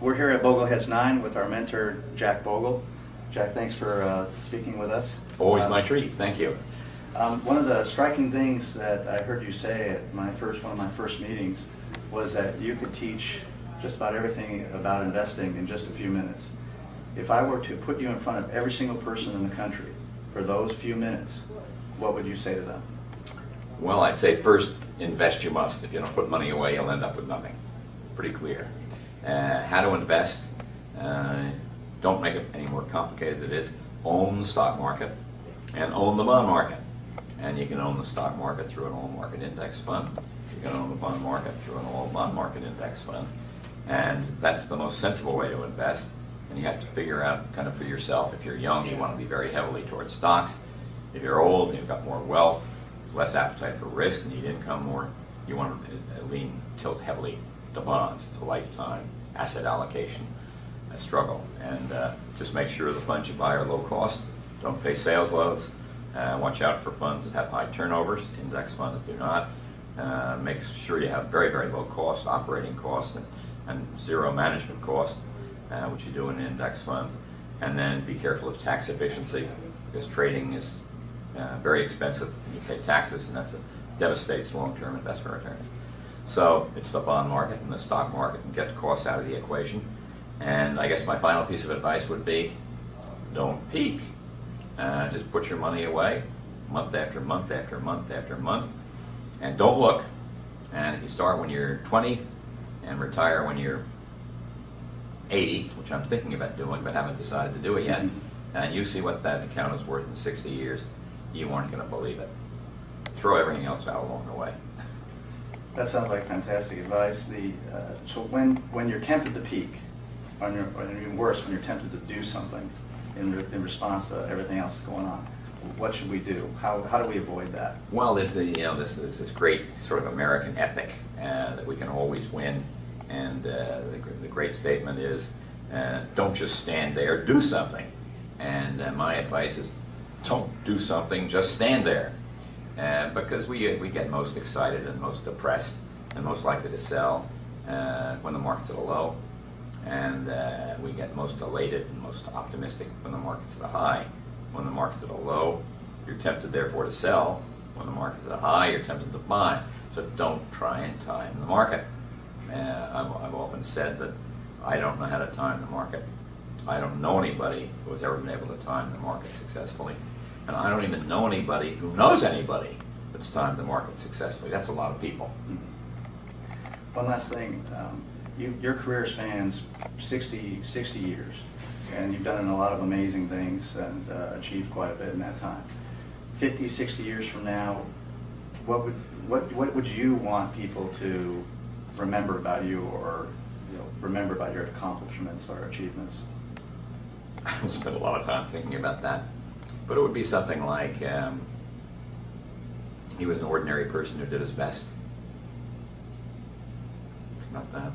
We're here at Bogleheads 9 with our mentor, Jack Bogle. Jack, thanks for speaking with us. Always my treat. Thank you. One of the striking things that I heard you say at one of my first meetings was that you could teach just about everything about investing in just a few minutes. If I were to put you in front of every single person in the country for those few minutes, what would you say to them? Well, I'd say first, invest you must. If you don't put money away, you'll end up with nothing. Pretty clear. How to invest, don't make it any more complicated than it is. Own the stock market and own the bond market. And you can own the stock market through an all market index fund. You can own the bond market through an all bond market index fund. And that's the most sensible way to invest. And you have to figure out kind of for yourself. If you're young, you want to be very heavily towards stocks. If you're old and you've got more wealth, less appetite for risk, need income more, you want to tilt heavily to bonds. It's a lifetime asset allocation struggle. And just make sure the funds you buy are low cost. Don't pay sales loads. Watch out for funds that have high turnovers. Index funds do not. Make sure you have very, very low cost operating costs and zero management cost, which you do in an index fund. And then be careful of tax efficiency, because trading is very expensive. You pay taxes, and that devastates long-term investment returns. So it's the bond market and the stock market, and get costs out of the equation. And I guess my final piece of advice would be, don't peak. Just put your money away month after month after month after month, and don't look. And if you start when you're 20 and retire when you're 80, which I'm thinking about doing but haven't decided to do it yet, and you see what that account is worth in 60 years, you aren't going to believe it. Throw everything else out along the way. That sounds like fantastic advice. So when you're tempted to peak, or even worse, when you're tempted to do something in response to everything else that's going on, what should we do? How do we avoid that? Well, there's this great sort of American ethic that we can always win, and the great statement is, don't just stand there, do something. And my advice is, don't do something, just stand there. Because we get most excited and most depressed and most likely to sell when the market's at a low, and we get most elated and most optimistic when the market's at a high. When the market's at a low, you're tempted therefore to sell. When the market's at a high, you're tempted to buy. So don't try and time the market. I've often said that I don't know how to time the market. I don't know anybody who has ever been able to time the market successfully. And I don't even know anybody who knows anybody that's timed the market successfully. That's a lot of people. One last thing. Your career spans 60 years, and you've done a lot of amazing things and achieved quite a bit in that time. 50, 60 years from now, what would you want people to remember about you, or remember about your accomplishments or achievements? I don't spend a lot of time thinking about that. But it would be something like, he was an ordinary person who did his best. Not that.